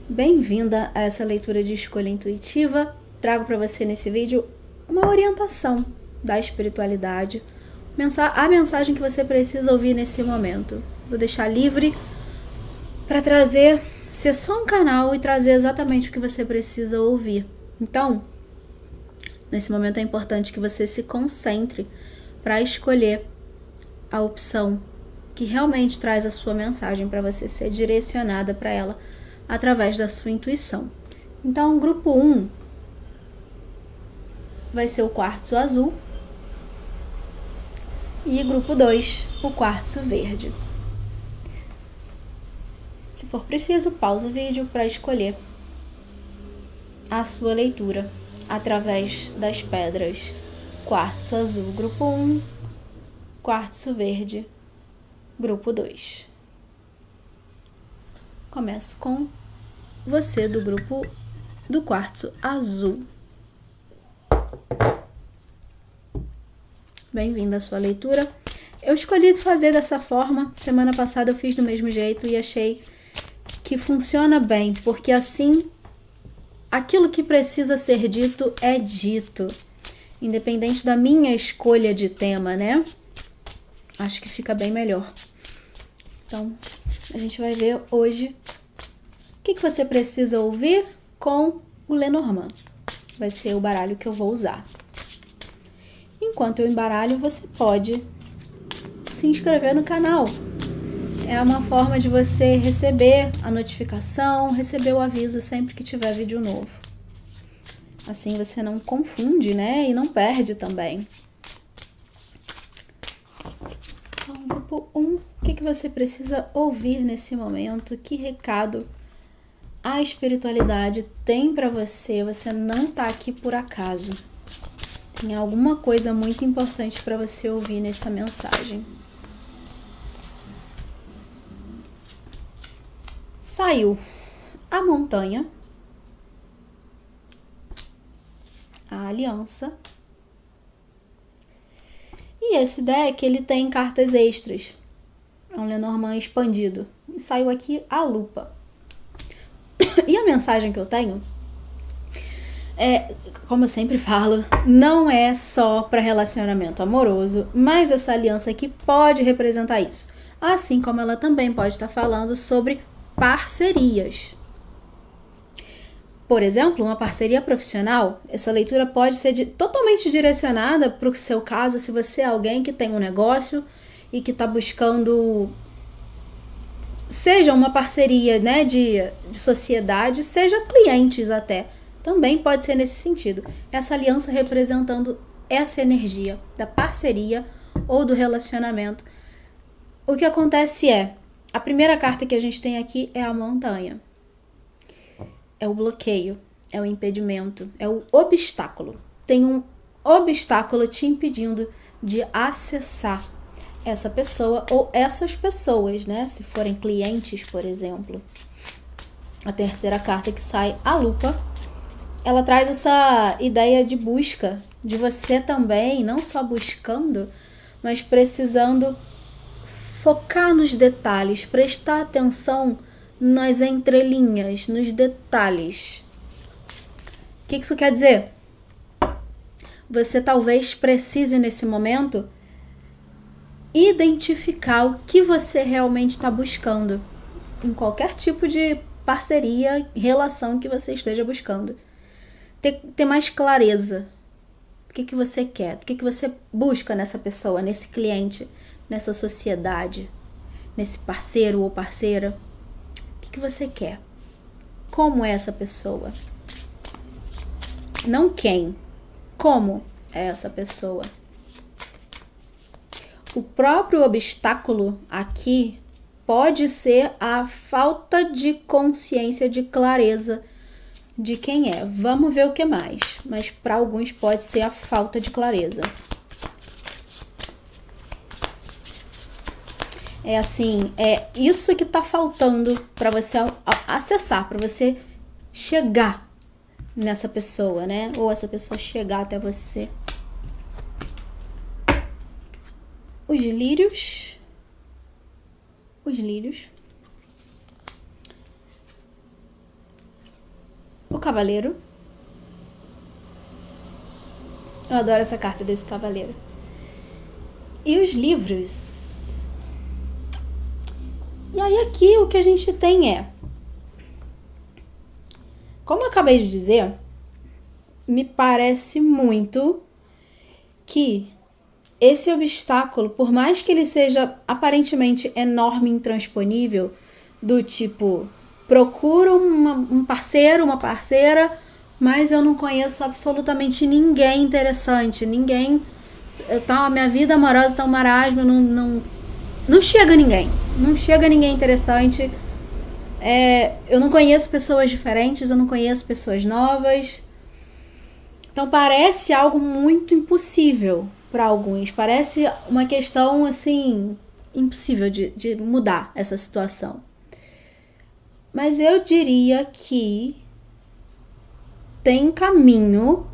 Bem-vinda a essa leitura de escolha intuitiva. Trago para você nesse vídeo uma orientação da espiritualidade, a mensagem que você precisa ouvir nesse momento. Vou deixar livre para ser só um canal e trazer exatamente o que você precisa ouvir. Então, nesse momento é importante que você se concentre para escolher a opção que realmente traz a sua mensagem para você ser direcionada para ela através da sua intuição. Então, grupo 1 vai ser o quartzo azul e grupo 2, o quartzo verde. Se for preciso, pausa o vídeo para escolher a sua leitura através das pedras quartzo azul, grupo 1, quartzo verde, grupo 2. Começo com você do grupo do quartzo azul. Bem-vindo à sua leitura. Eu escolhi fazer dessa forma. Semana passada eu fiz do mesmo jeito e achei que funciona bem, porque assim aquilo que precisa ser dito é dito, independente da minha escolha de tema, né? Acho que fica bem melhor. Então, a gente vai ver hoje o que você precisa ouvir com o Lenormand. Vai ser o baralho que eu vou usar. Enquanto eu embaralho, você pode se inscrever no canal. É uma forma de você receber a notificação, receber o aviso sempre que tiver vídeo novo. Assim você não confunde, né? E não perde também. Então, grupo 1, o que você precisa ouvir nesse momento? Que recado a espiritualidade tem para você? Você não tá aqui por acaso. Tem alguma coisa muito importante para você ouvir nessa mensagem. Saiu a montanha, a aliança. E esse deck, ele tem cartas extras. É um Lenormand expandido. E saiu aqui a lupa. E a mensagem que eu tenho é, como eu sempre falo, não é só para relacionamento amoroso, mas essa aliança aqui pode representar isso. Assim como ela também pode estar falando sobre parcerias. Por exemplo, uma parceria profissional, essa leitura pode ser totalmente direcionada para o seu caso, se você é alguém que tem um negócio e que está buscando, seja uma parceria, né, de sociedade, seja clientes até. Também pode ser nesse sentido. Essa aliança representando essa energia da parceria ou do relacionamento. O que acontece é, a primeira carta que a gente tem aqui é a montanha. É o bloqueio, é o impedimento, é o obstáculo. Tem um obstáculo te impedindo de acessar essa pessoa ou essas pessoas, né? Se forem clientes, por exemplo. A terceira carta que sai, a lupa, ela traz essa ideia de busca, de você também, não só buscando, mas precisando focar nos detalhes, prestar atenção nas entrelinhas, nos detalhes. O que isso quer dizer? Você talvez precise nesse momento identificar o que você realmente está buscando em qualquer tipo de parceria, relação que você esteja buscando. Ter mais clareza. O que você quer? O que você busca nessa pessoa, nesse cliente, nessa sociedade, nesse parceiro ou parceira? O que você quer? Como é essa pessoa? Não quem. Como é essa pessoa? O próprio obstáculo aqui pode ser a falta de consciência, de clareza de quem é. Vamos ver o que mais. Mas para alguns pode ser a falta de clareza. É assim, é isso que tá faltando para você acessar, para você chegar nessa pessoa, né? Ou essa pessoa chegar até você. Os lírios. o cavaleiro. Eu adoro essa carta desse cavaleiro. E os livros. E aí aqui o que a gente tem é, como eu acabei de dizer, me parece muito que esse obstáculo, por mais que ele seja aparentemente enorme e intransponível, do tipo, procuro um parceiro, uma parceira, mas eu não conheço absolutamente ninguém interessante, ninguém, tá, minha vida amorosa tá um marasmo, não chega ninguém, não chega ninguém interessante, eu não conheço pessoas diferentes, eu não conheço pessoas novas, então parece algo muito impossível para alguns, parece uma questão assim, impossível de mudar essa situação. Mas eu diria que tem caminho,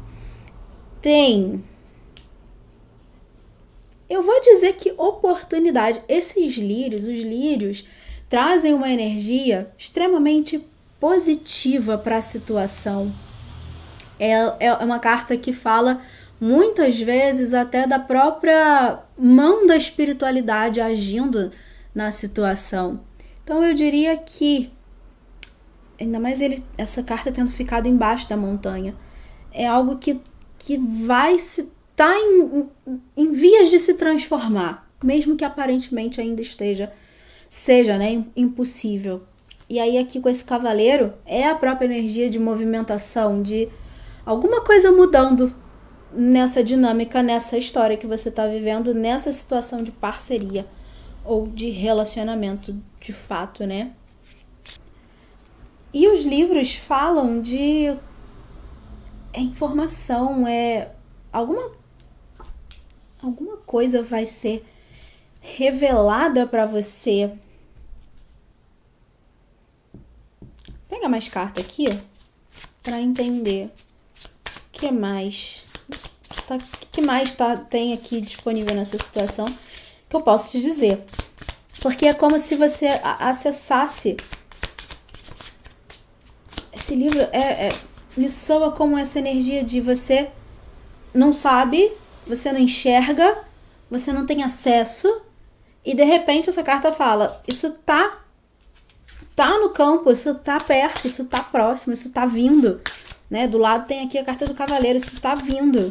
eu vou dizer que oportunidade. Esses lírios, os lírios, trazem uma energia extremamente positiva para a situação. É uma carta que fala muitas vezes até da própria mão da espiritualidade agindo na situação. Então eu diria que, ainda mais essa carta tendo ficado embaixo da montanha, é algo que vai tá em vias de se transformar, mesmo que aparentemente ainda seja, né, impossível. E aí aqui com esse cavaleiro é a própria energia de movimentação, de alguma coisa mudando nessa dinâmica, nessa história que você está vivendo, nessa situação de parceria ou de relacionamento de fato, né? E os livros falam de informação, alguma coisa vai ser revelada para você. Pega mais carta aqui para entender o que mais tem aqui disponível nessa situação que eu posso te dizer. Porque é como se você acessasse esse livro, me soa como essa energia de você não sabe, você não enxerga, você não tem acesso, e de repente essa carta fala, isso tá no campo, isso tá perto, isso tá próximo, isso tá vindo, né? Do lado tem aqui a carta do cavaleiro, isso tá vindo.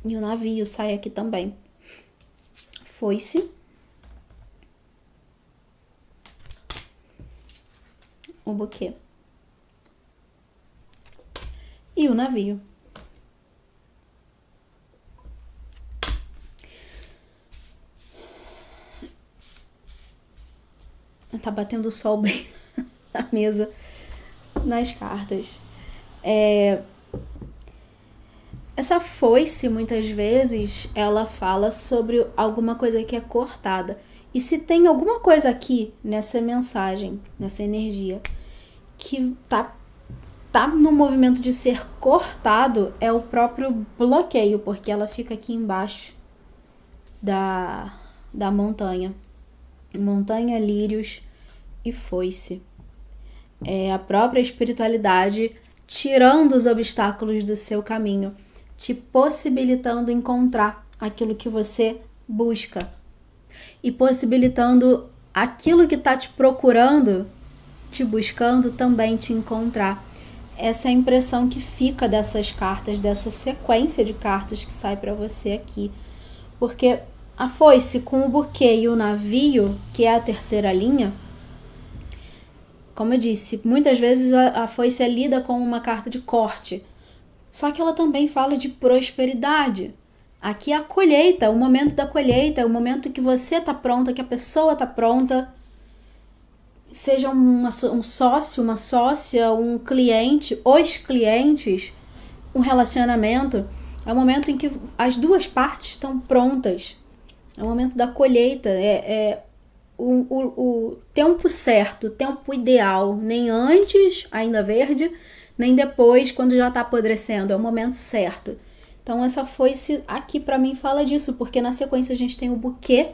E o navio sai aqui também. Foice. O buquê. E o navio. Tá batendo o sol bem na mesa, nas cartas. Essa foice, muitas vezes, ela fala sobre alguma coisa que é cortada. E se tem alguma coisa aqui nessa mensagem, nessa energia, que tá no movimento de ser cortado, é o próprio bloqueio, porque ela fica aqui embaixo da montanha. Montanha, lírios e foice. É a própria espiritualidade tirando os obstáculos do seu caminho, te possibilitando encontrar aquilo que você busca e possibilitando aquilo que está te procurando, te buscando, também te encontrar. Essa é a impressão que fica dessas cartas, dessa sequência de cartas que sai para você aqui. Porque a foice com o buquê e o navio, que é a terceira linha, como eu disse, muitas vezes a foice lida com uma carta de corte. Só que ela também fala de prosperidade. Aqui é a colheita, o momento da colheita, o momento que você está pronta, que a pessoa está pronta. Seja um sócio, uma sócia, um cliente, os clientes, um relacionamento. É o momento em que as duas partes estão prontas. É o momento da colheita, o tempo certo, o tempo ideal, nem antes, ainda verde, nem depois, quando já está apodrecendo, é o momento certo. Então essa foice aqui para mim fala disso, porque na sequência a gente tem o buquê,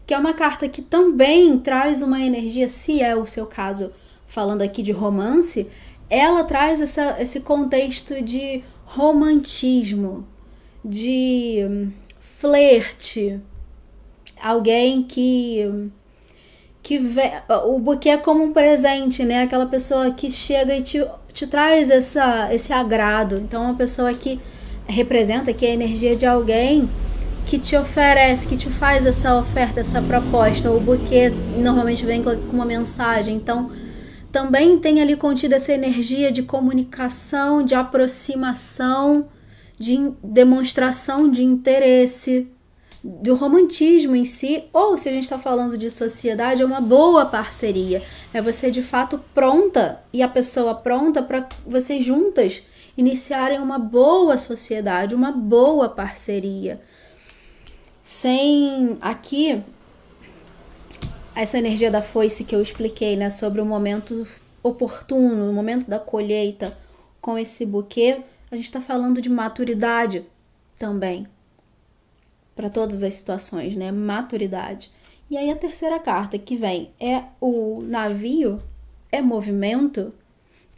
que é uma carta que também traz uma energia, se é o seu caso, falando aqui de romance, ela traz esse contexto de romantismo, de flerte, alguém que vê, o buquê é como um presente, né? Aquela pessoa que chega e te traz esse agrado. Então, uma pessoa que representa aqui a energia de alguém que te oferece, que te faz essa oferta, essa proposta. O buquê normalmente vem com uma mensagem. Então, também tem ali contida essa energia de comunicação, de aproximação, de demonstração de interesse, do romantismo em si, ou se a gente está falando de sociedade, é uma boa parceria. É você de fato pronta e a pessoa pronta para vocês juntas iniciarem uma boa sociedade, uma boa parceria. Sem aqui essa energia da foice que eu expliquei, né, sobre o momento oportuno, o momento da colheita com esse buquê, a gente está falando de maturidade também. Para todas as situações, né? Maturidade. E aí a terceira carta que vem é o navio, é movimento,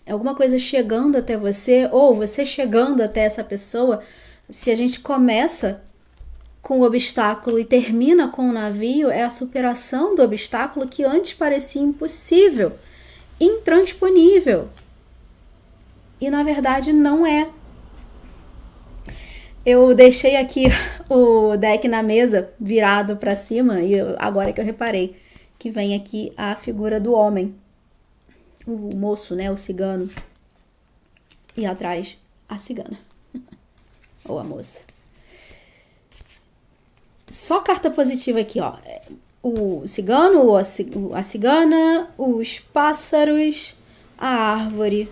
é alguma coisa chegando até você, ou você chegando até essa pessoa. Se a gente começa com o obstáculo e termina com o navio, é a superação do obstáculo que antes parecia impossível, intransponível. E na verdade não é. Eu deixei aqui o deck na mesa, virado para cima, e agora que eu reparei que vem aqui a figura do homem, o moço, né, o cigano, e atrás a cigana, ou a moça. Só carta positiva aqui, ó. O cigano, a cigana, os pássaros, a árvore.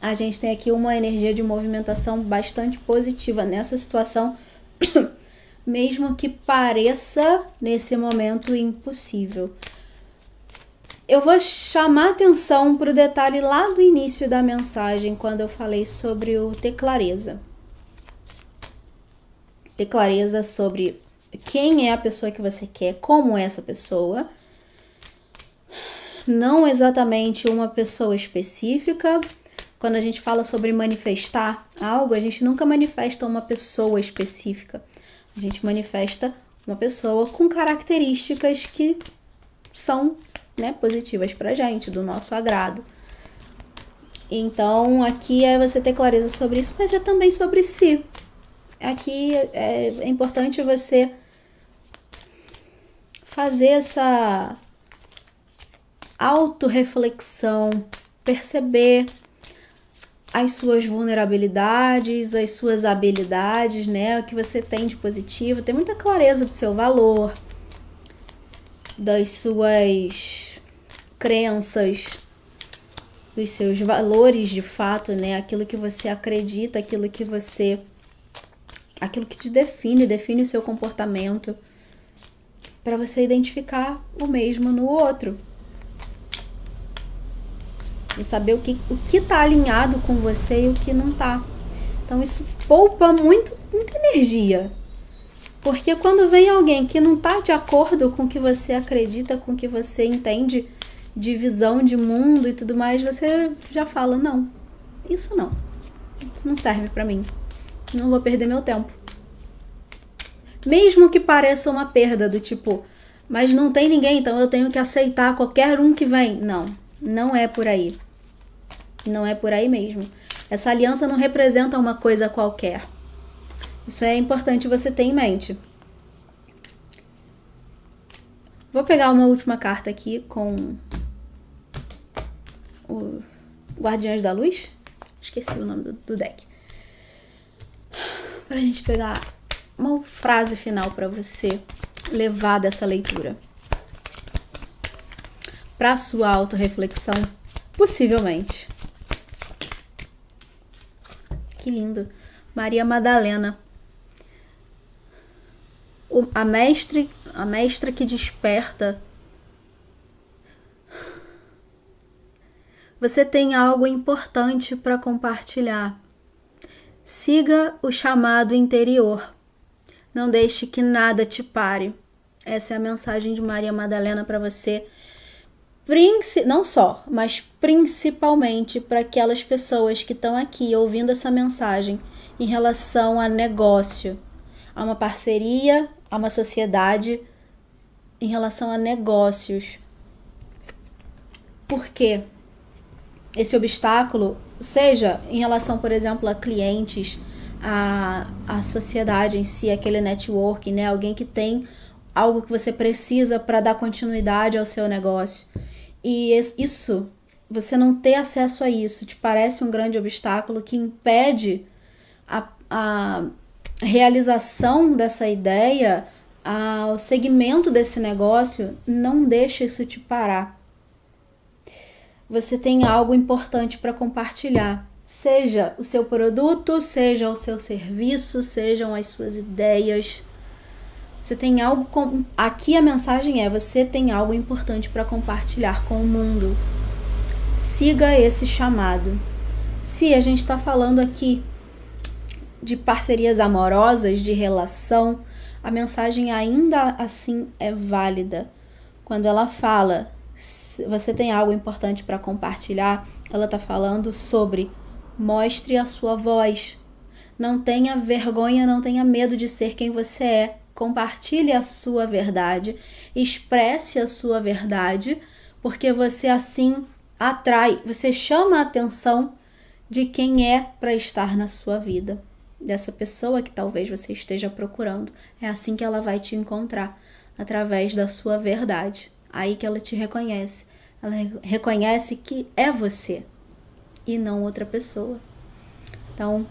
A gente tem aqui uma energia de movimentação bastante positiva nessa situação, mesmo que pareça nesse momento impossível. Eu vou chamar atenção para o detalhe lá do início da mensagem, quando eu falei sobre o ter clareza. Ter clareza sobre quem é a pessoa que você quer, como é essa pessoa. Não exatamente uma pessoa específica. Quando a gente fala sobre manifestar algo, a gente nunca manifesta uma pessoa específica. A gente manifesta uma pessoa com características que são, né, positivas pra gente, do nosso agrado. Então, aqui é você ter clareza sobre isso, mas é também sobre si. Aqui é importante você fazer essa autorreflexão, perceber as suas vulnerabilidades, as suas habilidades, né? O que você tem de positivo, ter muita clareza do seu valor, das suas crenças, dos seus valores de fato, né? Aquilo que você acredita, aquilo que te define o seu comportamento, para você identificar o mesmo no outro. E saber o que tá alinhado com você e o que não tá. Então isso poupa muita energia. Porque quando vem alguém que não tá de acordo com o que você acredita, com o que você entende de visão de mundo e tudo mais, você já fala, não, isso não serve pra mim. Não vou perder meu tempo. Mesmo que pareça uma perda do tipo, mas não tem ninguém, então eu tenho que aceitar qualquer um que vem. Não é por aí. Não é por aí mesmo. Essa aliança não representa uma coisa qualquer. Isso é importante você ter em mente. Vou pegar uma última carta aqui com o Guardiões da Luz. Esqueci o nome do deck. Pra gente pegar uma frase final para você levar dessa leitura. Para sua autorreflexão, possivelmente. Que lindo. Maria Madalena. A mestra que desperta. Você tem algo importante para compartilhar. Siga o chamado interior. Não deixe que nada te pare. Essa é a mensagem de Maria Madalena para você. Não só, mas principalmente para aquelas pessoas que estão aqui ouvindo essa mensagem em relação a negócio, a uma parceria, a uma sociedade, em relação a negócios. Por quê? Esse obstáculo, seja em relação, por exemplo, a clientes, a sociedade em si, aquele networking, né? Alguém que tem algo que você precisa para dar continuidade ao seu negócio. E isso, você não ter acesso a isso, te parece um grande obstáculo que impede a realização dessa ideia, o segmento desse negócio. Não deixa isso te parar. Você tem algo importante para compartilhar. Seja o seu produto, seja o seu serviço, sejam as suas ideias. Você tem algo aqui a mensagem é: você tem algo importante para compartilhar com o mundo. Siga esse chamado. Se a gente está falando aqui de parcerias amorosas, de relação, a mensagem ainda assim é válida. Quando ela fala, você tem algo importante para compartilhar, ela está falando sobre mostre a sua voz. Não tenha vergonha, não tenha medo de ser quem você é. Compartilhe a sua verdade, expresse a sua verdade, porque você assim atrai, você chama a atenção de quem é para estar na sua vida, dessa pessoa que talvez você esteja procurando. É assim que ela vai te encontrar, através da sua verdade. Aí que ela te reconhece. Ela reconhece que é você e não outra pessoa. Então,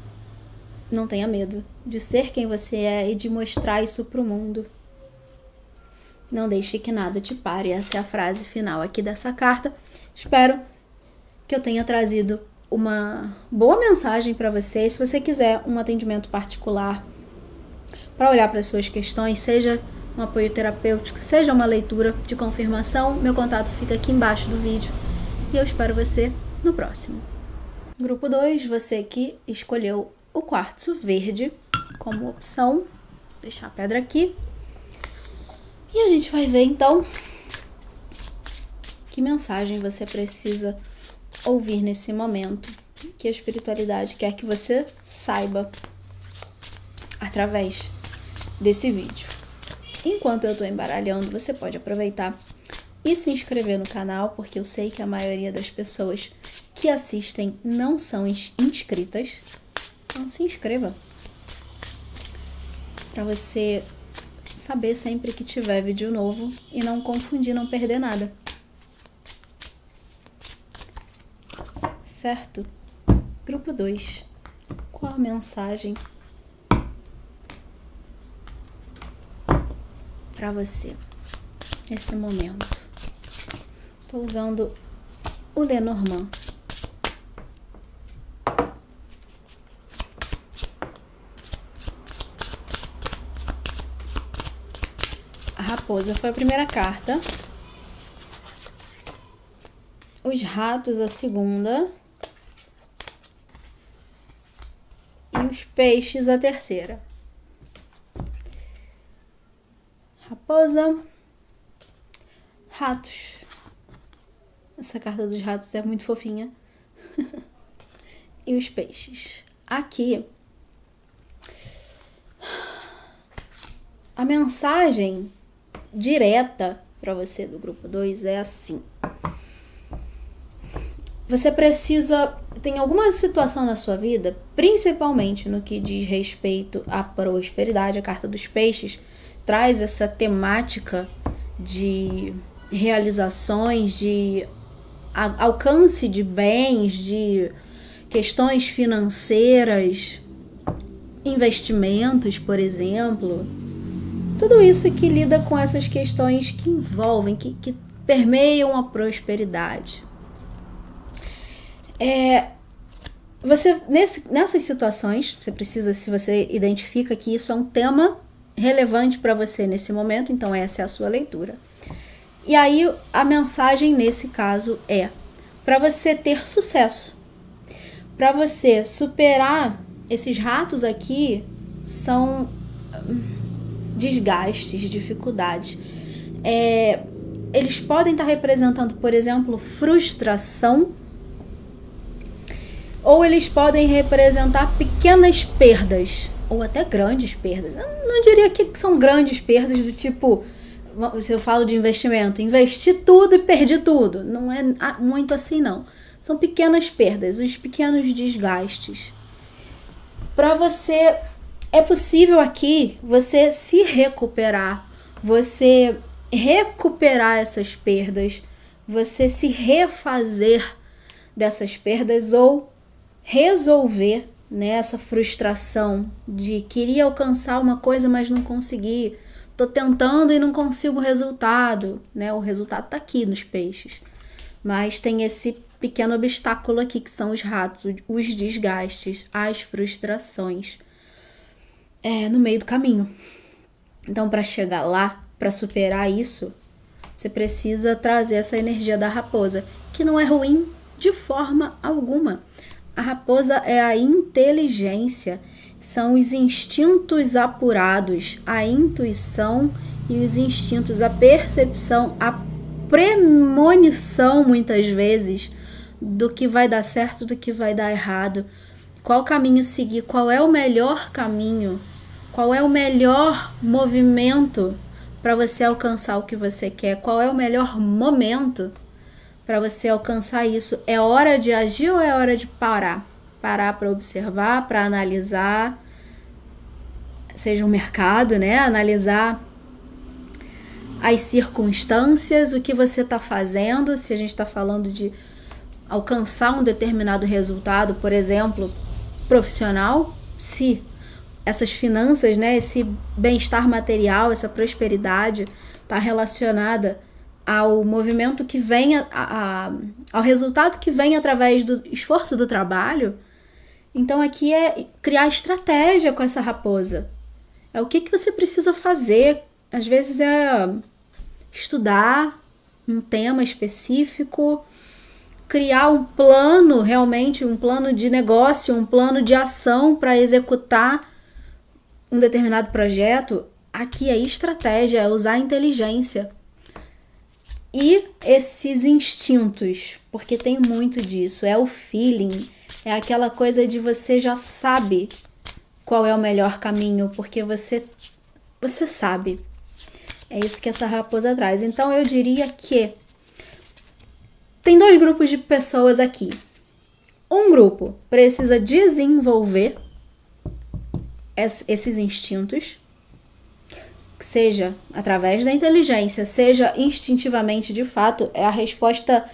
não tenha medo de ser quem você é e de mostrar isso para o mundo. Não deixe que nada te pare. Essa é a frase final aqui dessa carta. Espero que eu tenha trazido uma boa mensagem para você. Se você quiser um atendimento particular para olhar para as suas questões, seja um apoio terapêutico, seja uma leitura de confirmação, meu contato fica aqui embaixo do vídeo. E eu espero você no próximo. Grupo 2, você que escolheu o quartzo verde como opção. Vou deixar a pedra aqui. E a gente vai ver então que mensagem você precisa ouvir nesse momento, que a espiritualidade quer que você saiba através desse vídeo. Enquanto eu estou embaralhando, você pode aproveitar e se inscrever no canal, porque eu sei que a maioria das pessoas que assistem não são inscritas. Então se inscreva, para você saber sempre que tiver vídeo novo e não confundir, não perder nada. Certo? Grupo 2. Qual a mensagem para você nesse momento? Estou usando o Lenormand. A raposa foi a primeira carta. Os ratos a segunda. E os peixes a terceira. Raposa. Ratos. Essa carta dos ratos é muito fofinha. E os peixes. Aqui, a mensagem direta para você do grupo 2 é assim: você precisa, tem alguma situação na sua vida, principalmente no que diz respeito à prosperidade. A carta dos peixes traz essa temática de realizações, de alcance de bens, de questões financeiras, investimentos, por exemplo. Tudo isso que lida com essas questões que envolvem, que permeiam a prosperidade. Nessas situações, você precisa, se você identifica que isso é um tema relevante para você nesse momento, então essa é a sua leitura. E aí a mensagem nesse caso é: para você ter sucesso, para você superar esses ratos aqui, são desgastes, dificuldades. Eles podem estar representando, por exemplo, frustração, ou eles podem representar pequenas perdas, ou até grandes perdas. Eu não diria que são grandes perdas do tipo, se eu falo de investimento, investi tudo e perdi tudo. Não é muito assim, não. São pequenas perdas, os pequenos desgastes. Para você, é possível aqui você se recuperar, você recuperar essas perdas, você se refazer dessas perdas ou resolver, né, essa frustração de queria alcançar uma coisa, mas não consegui. Tô tentando e não consigo o resultado, né? O resultado tá aqui nos peixes. Mas tem esse pequeno obstáculo aqui, que são os ratos, os desgastes, as frustrações no meio do caminho. Então, para chegar lá, para superar isso, você precisa trazer essa energia da raposa, que não é ruim de forma alguma. A raposa é a inteligência, são os instintos apurados, a intuição e os instintos, a percepção, a premonição, muitas vezes, do que vai dar certo, do que vai dar errado, qual caminho seguir, qual é o melhor caminho, qual é o melhor movimento para você alcançar o que você quer, qual é o melhor momento para você alcançar isso. É hora de agir ou é hora de parar? Parar para observar, para analisar, seja o mercado, né? Analisar as circunstâncias, o que você está fazendo, se a gente está falando de alcançar um determinado resultado, por exemplo, profissional, se essas finanças, né, esse bem-estar material, essa prosperidade está relacionada ao movimento que vem, ao resultado que vem através do esforço do trabalho. Então aqui é criar estratégia com essa raposa. É o que você precisa fazer. Às vezes é estudar um tema específico, criar um plano, realmente um plano de negócio, um plano de ação para executar um determinado projeto. Aqui é estratégia, é usar a inteligência. E esses instintos, porque tem muito disso, é o feeling, é aquela coisa de você já sabe qual é o melhor caminho, porque você sabe. É isso que essa raposa traz. Então eu diria que tem 2 grupos de pessoas aqui. Um grupo precisa desenvolver esses instintos, seja através da inteligência, seja instintivamente, de fato, é a resposta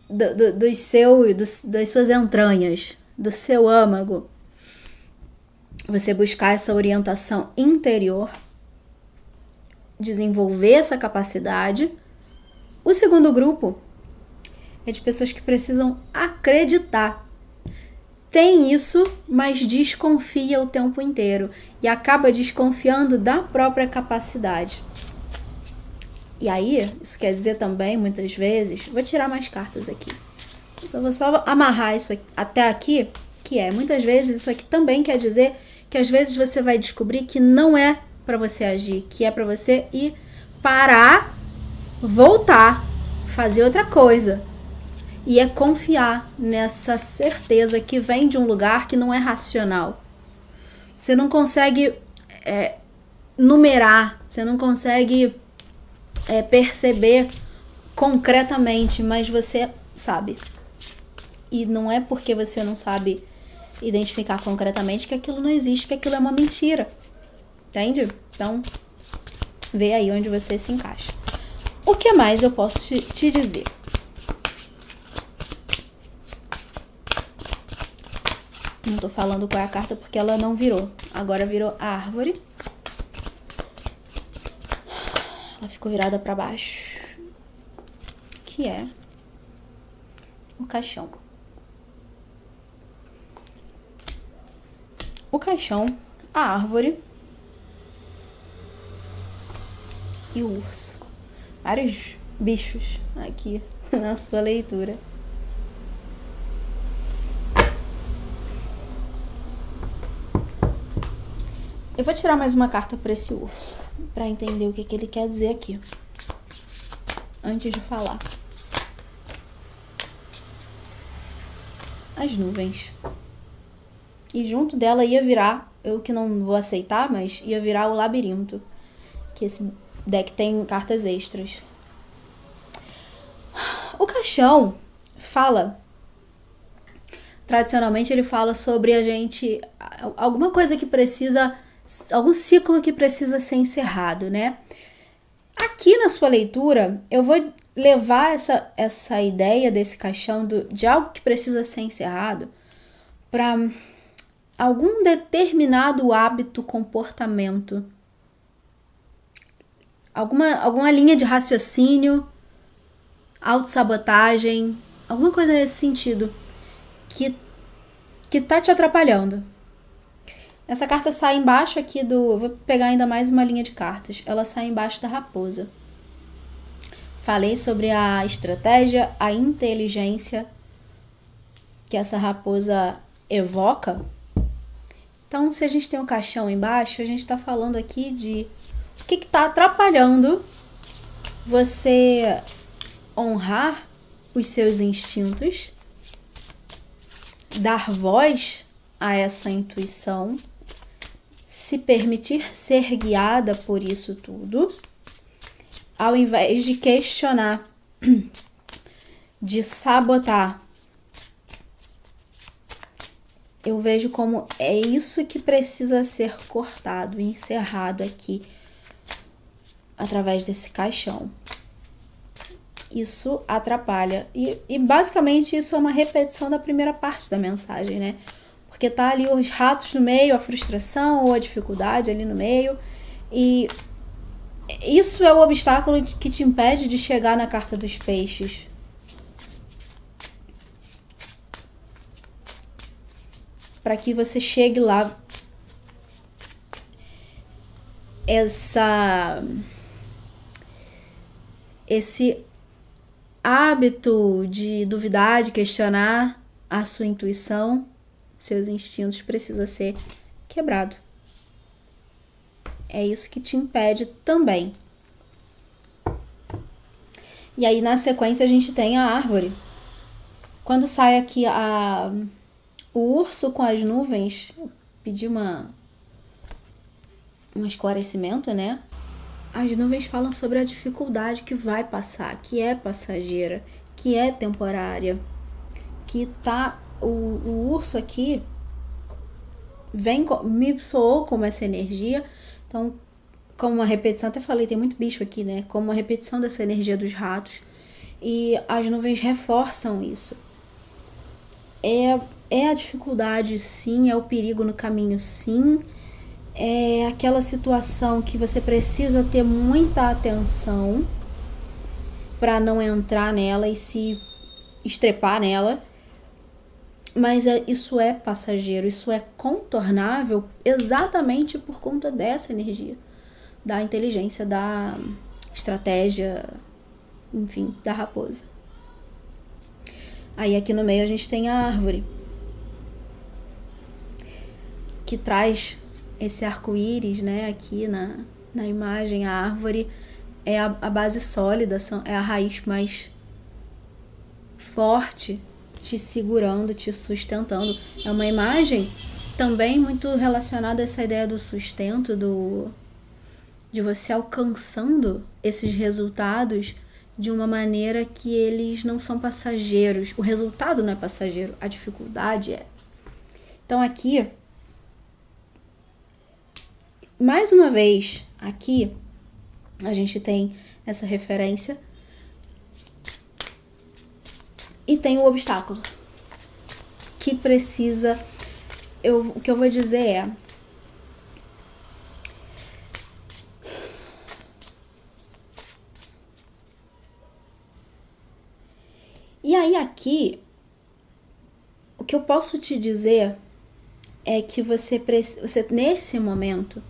das suas entranhas, do seu âmago. Você buscar essa orientação interior, desenvolver essa capacidade. O segundo grupo é de pessoas que precisam acreditar. Tem isso, mas desconfia o tempo inteiro e acaba desconfiando da própria capacidade. E aí, isso quer dizer também, muitas vezes, vou tirar mais cartas aqui. Vou só amarrar isso aqui, até aqui, muitas vezes isso aqui também quer dizer que às vezes você vai descobrir que não é para você agir, que é para você ir parar, voltar, fazer outra coisa. E é confiar nessa certeza que vem de um lugar que não é racional. Você não consegue numerar, você não consegue perceber concretamente, mas você sabe. E não é porque você não sabe identificar concretamente que aquilo não existe, que aquilo é uma mentira. Entende? Então, vê aí onde você se encaixa. O que mais eu posso te dizer? Não tô falando qual é a carta porque ela não virou. Agora virou a árvore. Ela ficou virada para baixo. Que é o caixão. O caixão, a árvore e o urso. Vários bichos aqui na sua leitura. Eu vou tirar mais uma carta para esse urso, para entender o que ele quer dizer aqui, antes de falar. As nuvens. E junto dela ia virar, eu que não vou aceitar, mas ia virar o labirinto. Que esse deck tem cartas extras. O caixão fala, tradicionalmente ele fala sobre a gente, alguma coisa que precisa, algum ciclo que precisa ser encerrado, né? Aqui na sua leitura, eu vou levar essa ideia desse caixão de algo que precisa ser encerrado para algum determinado hábito, comportamento, alguma linha de raciocínio, autossabotagem, alguma coisa nesse sentido que tá te atrapalhando. Essa carta sai embaixo aqui do... Vou pegar ainda mais uma linha de cartas. Ela sai embaixo da raposa. Falei sobre a estratégia, a inteligência que essa raposa evoca. Então, se a gente tem um caixão embaixo, a gente tá falando aqui de o que tá atrapalhando você honrar os seus instintos, dar voz a essa intuição, se permitir ser guiada por isso tudo, ao invés de questionar, de sabotar. Eu vejo como é isso que precisa ser cortado, encerrado aqui, através desse caixão. Isso atrapalha. E basicamente isso é uma repetição da primeira parte da mensagem, né? Porque tá ali os ratos no meio, a frustração ou a dificuldade ali no meio. E isso é o obstáculo que te impede de chegar na carta dos peixes. Para que você chegue lá. Esse hábito de duvidar, de questionar a sua intuição, seus instintos, precisa ser quebrado. É isso que te impede também. E aí, na sequência, a gente tem a árvore. Quando sai aqui o urso com as nuvens, eu pedi um esclarecimento, né? As nuvens falam sobre a dificuldade que vai passar, que é passageira, que é temporária, que tá... O urso aqui me soou como essa energia. Então, como uma repetição, até falei, tem muito bicho aqui, né? Como uma repetição dessa energia dos ratos. E as nuvens reforçam isso. É a dificuldade, sim, é o perigo no caminho, sim. É aquela situação que você precisa ter muita atenção para não entrar nela e se estrepar nela. Mas isso é passageiro, isso é contornável exatamente por conta dessa energia, da inteligência, da estratégia, enfim, da raposa. Aí aqui no meio a gente tem a árvore, que traz esse arco-íris, né? Aqui na imagem, a árvore é a base sólida, é a raiz mais forte, te segurando, te sustentando. É uma imagem também muito relacionada a essa ideia do sustento, de você alcançando esses resultados de uma maneira que eles não são passageiros. O resultado não é passageiro, a dificuldade é. Então aqui, mais uma vez, aqui a gente tem essa referência e tem o obstáculo que precisa... O que eu vou dizer é... E aí aqui, o que eu posso te dizer é que você nesse momento,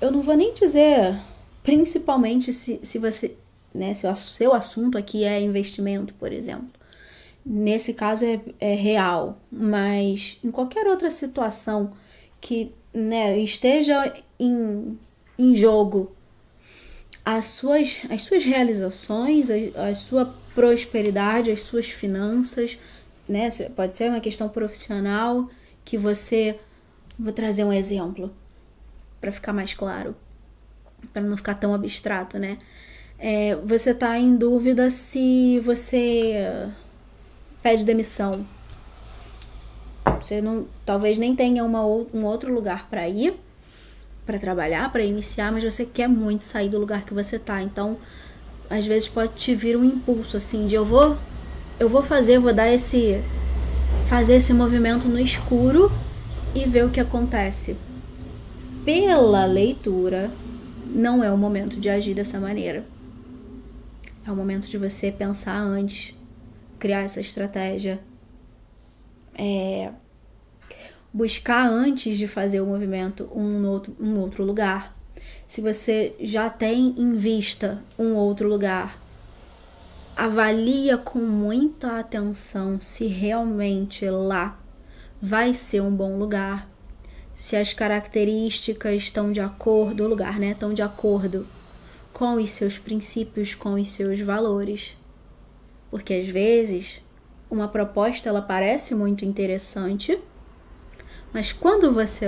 eu não vou nem dizer principalmente se você... Né, se o seu assunto aqui é investimento, por exemplo. Nesse caso é real, mas em qualquer outra situação que né, esteja em jogo as suas realizações, a sua prosperidade, as suas finanças, né? Pode ser uma questão profissional que você... Vou trazer um exemplo para ficar mais claro, para não ficar tão abstrato, né? Você tá em dúvida se você pede demissão. Você não, talvez nem tenha um outro lugar para ir, para trabalhar, para iniciar, mas você quer muito sair do lugar que você tá. Então, às vezes pode te vir um impulso assim de eu vou fazer esse movimento no escuro e ver o que acontece. Pela leitura, não é o momento de agir dessa maneira. É o momento de você pensar antes, criar essa estratégia, buscar antes de fazer o movimento um outro lugar. Se você já tem em vista um outro lugar, avalia com muita atenção se realmente lá vai ser um bom lugar, se as características estão de acordo, o lugar, né, estão de acordo com os seus princípios, com os seus valores. Porque às vezes uma proposta ela parece muito interessante, mas quando você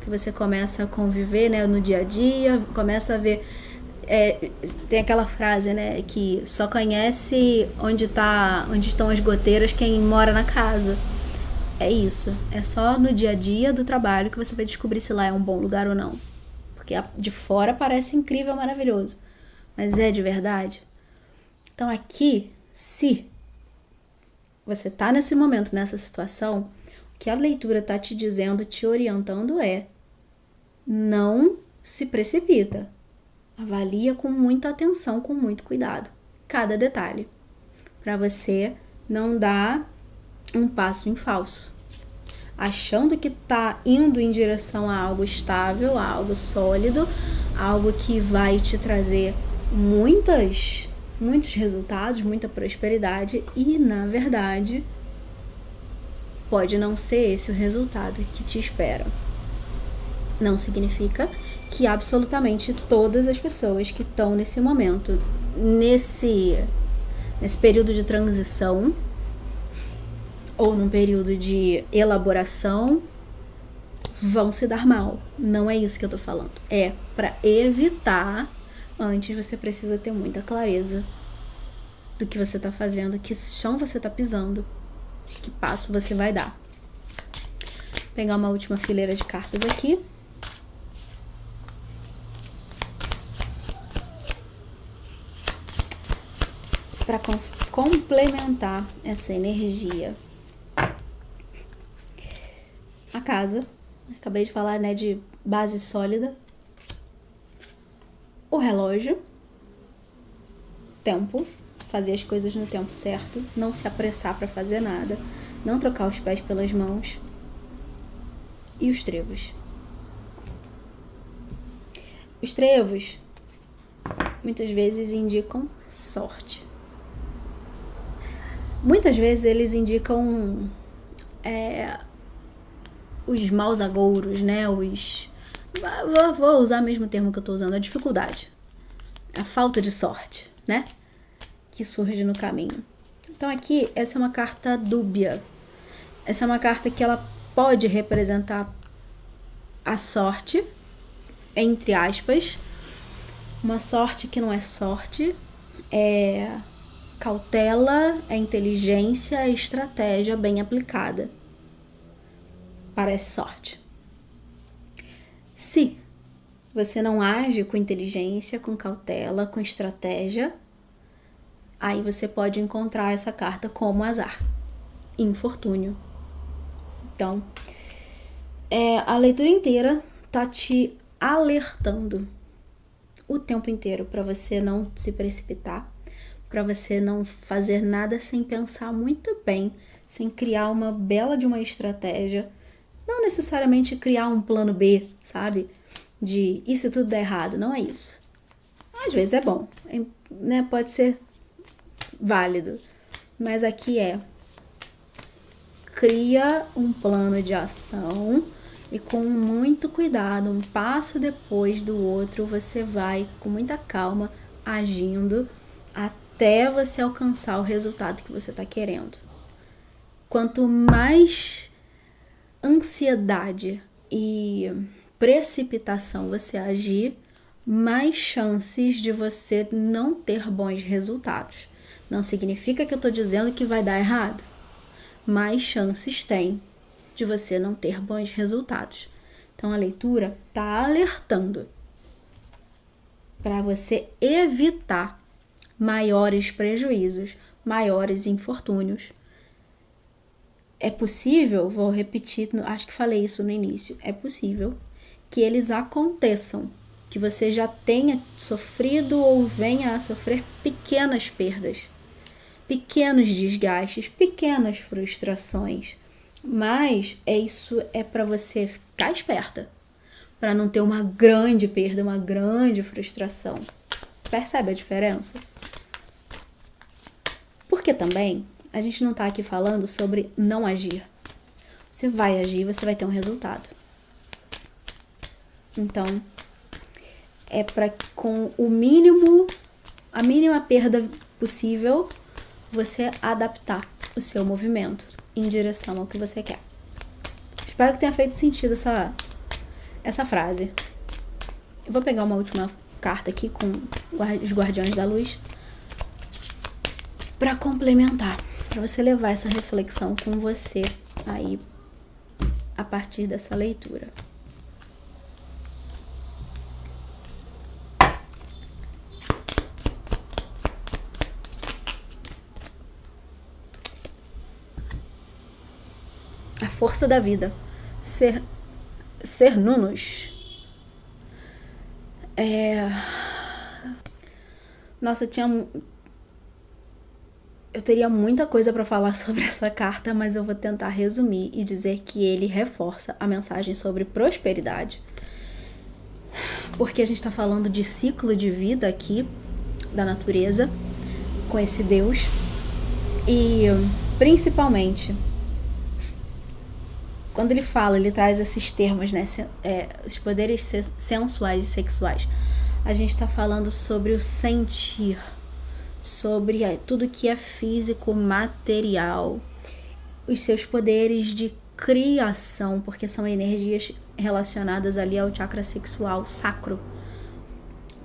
que você começa a conviver, né, no dia a dia, começa a ver... tem aquela frase, né, que só conhece onde estão as goteiras quem mora na casa. É isso. É só no dia a dia do trabalho que você vai descobrir se lá é um bom lugar ou não. Porque de fora parece incrível, maravilhoso. Mas é de verdade? Então aqui, se você tá nesse momento, nessa situação, o que a leitura tá te dizendo, te orientando não se precipita. Avalia com muita atenção, com muito cuidado, cada detalhe, para você não dar um passo em falso, achando que tá indo em direção a algo estável, a algo sólido, algo que vai te trazer muitos resultados, muita prosperidade, e na verdade pode não ser esse o resultado que te espera. Não significa que absolutamente todas as pessoas que estão nesse momento, nesse período de transição ou num período de elaboração, vão se dar mal. Não é isso que eu tô falando. É para evitar. Antes você precisa ter muita clareza do que você tá fazendo, que chão você tá pisando, que passo você vai dar. Vou pegar uma última fileira de cartas aqui. Para complementar essa energia. A casa, acabei de falar, né, de base sólida. O relógio, tempo, fazer as coisas no tempo certo, não se apressar para fazer nada, não trocar os pés pelas mãos. E os trevos. Os trevos muitas vezes indicam sorte. Muitas vezes eles indicam os maus agouros, né? Vou usar o mesmo termo que eu tô usando, a dificuldade. A falta de sorte, né? Que surge no caminho. Então aqui, essa é uma carta dúbia. Essa é uma carta que ela pode representar a sorte, entre aspas. Uma sorte que não é sorte. É cautela, é inteligência, é estratégia bem aplicada. Parece sorte. Se você não age com inteligência, com cautela, com estratégia, aí você pode encontrar essa carta como azar, infortúnio. Então, a leitura inteira tá te alertando o tempo inteiro para você não se precipitar, para você não fazer nada sem pensar muito bem, sem criar uma bela de uma estratégia, não necessariamente criar um plano B, sabe? De e se tudo der errado, não é isso. Às vezes é bom, né? Pode ser válido, mas aqui cria um plano de ação E com muito cuidado, um passo depois do outro, você vai com muita calma agindo até você alcançar o resultado que você está querendo. Quanto mais ansiedade e precipitação você agir, mais chances de você não ter bons resultados. Não significa que eu estou dizendo que vai dar errado. Mais chances tem de você não ter bons resultados. Então a leitura está alertando para você evitar maiores prejuízos, maiores infortúnios. É possível, vou repetir, acho que falei isso no início, é possível que eles aconteçam, que você já tenha sofrido ou venha a sofrer pequenas perdas, pequenos desgastes, pequenas frustrações. Mas isso é para você ficar esperta, para não ter uma grande perda, uma grande frustração. Percebe a diferença? Porque também a gente não tá aqui falando sobre não agir. Você vai agir, você vai ter um resultado. Então, é para com a mínima perda possível, você adaptar o seu movimento em direção ao que você quer. Espero que tenha feito sentido essa frase. Eu vou pegar uma última carta aqui com os Guardiões da Luz para complementar, para você levar essa reflexão com você aí a partir dessa leitura. A força da vida. Ser Nunus. Nossa, eu teria muita coisa para falar sobre essa carta, mas eu vou tentar resumir e dizer que ele reforça a mensagem sobre prosperidade. Porque a gente está falando de ciclo de vida aqui, da natureza, com esse Deus. E, principalmente, quando ele fala, ele traz esses termos, né, os poderes sensuais e sexuais. A gente está falando sobre o sentir, sobre tudo que é físico, material, os seus poderes de criação, porque são energias relacionadas ali ao chakra sexual sacro.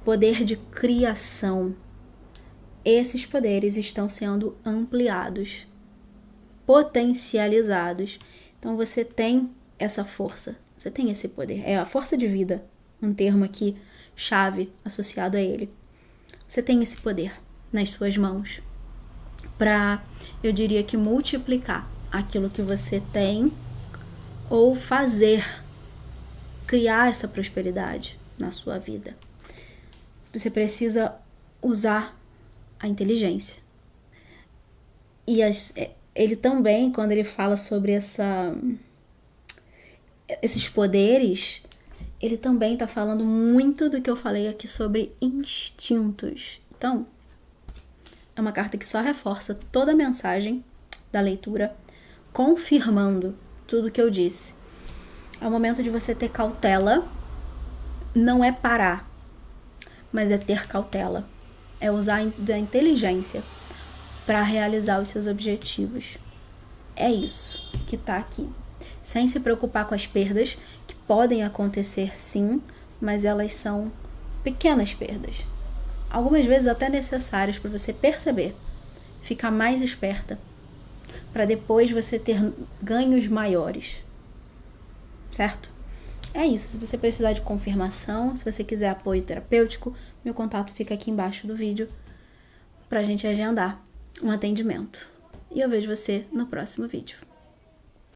Poder de criação. Esses poderes estão sendo ampliados, potencializados. Então você tem essa força, você tem esse poder. É a força de vida, um termo aqui chave associado a ele. Você tem esse poder nas suas mãos para, eu diria que, multiplicar aquilo que você tem ou criar essa prosperidade na sua vida. Você precisa usar a inteligência. E ele também, quando ele fala sobre esses poderes, ele também está falando muito do que eu falei aqui sobre instintos. Então, é uma carta que só reforça toda a mensagem da leitura, confirmando tudo que eu disse. É o momento de você ter cautela, não é parar, mas é ter cautela. É usar da inteligência para realizar os seus objetivos. É isso que está aqui. Sem se preocupar com as perdas, que podem acontecer sim, mas elas são pequenas perdas. Algumas vezes até necessárias para você perceber, ficar mais esperta, para depois você ter ganhos maiores. Certo? É isso. Se você precisar de confirmação, se você quiser apoio terapêutico, meu contato fica aqui embaixo do vídeo para a gente agendar um atendimento. E eu vejo você no próximo vídeo.